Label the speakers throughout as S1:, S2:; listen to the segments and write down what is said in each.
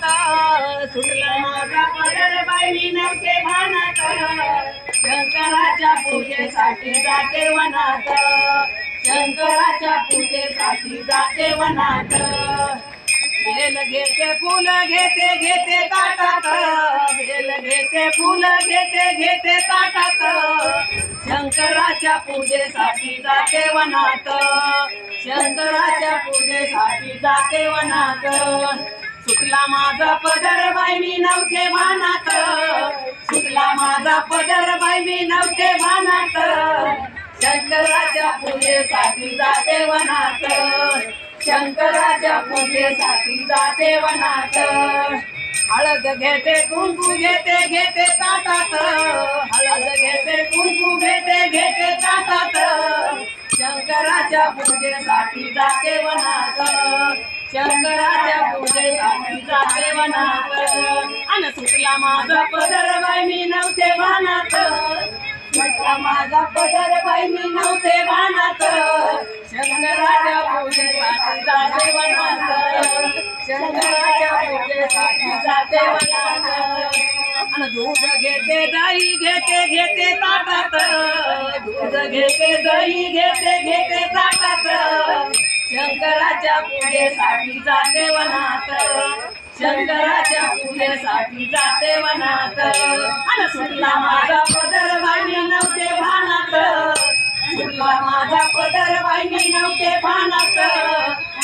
S1: वनात सुटला माझा पदर बाई मी नव्हते भानात शंकराच्या पूजेसाठी जाते वनात शंकराच्या पूजेसाठी जाते वनात बेल घेते फुल घेते घेते ताटात बेल घेते फुल घेते घेते ताटात शंकराच्या पूजेसाठी जाते वनात शंकराच्या पूजेसाठी जाते वनात सुटला माझा पदर बाई मी नव्हते भानात सुटला माझा पदर बाई मी नव्हते भानात शंकराच्या पूजेसाठी जाते वनात शंकराच्या पूजेसाठी जाते वनात हळद घेते कुंकू घेते घेते ताटात हळद घेते कुंकू घेते घेते ताटात शंकराच्या पूजेसाठी जाते वनात शंकराच्या पूजेसाठी जाते वनात अन सुटला माझा पदर बाई मी नव्हते भानात सुटला माझा पदर बाई मी नव्हते भानात शंकराच्या पूजेसाठी जाते वनात शंकराच्या पूजेसाठी जाते वनात अन दूध घेते दही घेते घेते ताटात दूध घेते दही घेते घेते ताटात शंकराच्या पूजेसाठी जाते वनात शंकराच्या पूजेसाठी जाते वनात अन सुटला माझा पदर बाई मी नव्हते भानात सुटला माझा पदर बाई मी नव्हते भानात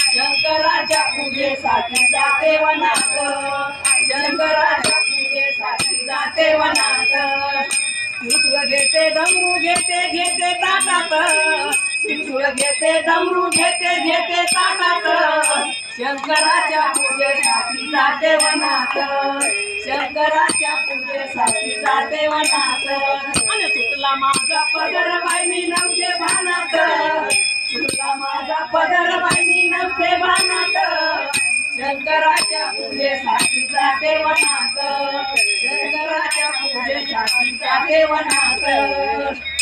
S1: शंकराच्या पूजेसाठी जाते वनात शंकराच्या पूजेसाठी जाते वनात त्रिशूळ घेते डमरू घेते घेते ताटात त्रिशूळ घेते डमरू घेते घेते ताटात शंकराच्या पूजेसाठी जाते वनात शंकराच्या पूजेसाठी जाते वनात आणि सुटला माझा पदर बाई मी नव्हते भानात सुटला माझा पदर बाई मी नव्हते भानात शंकराच्या पूजेसाठी जाते वनात शंकराच्या पूजेसाठी जाते वनात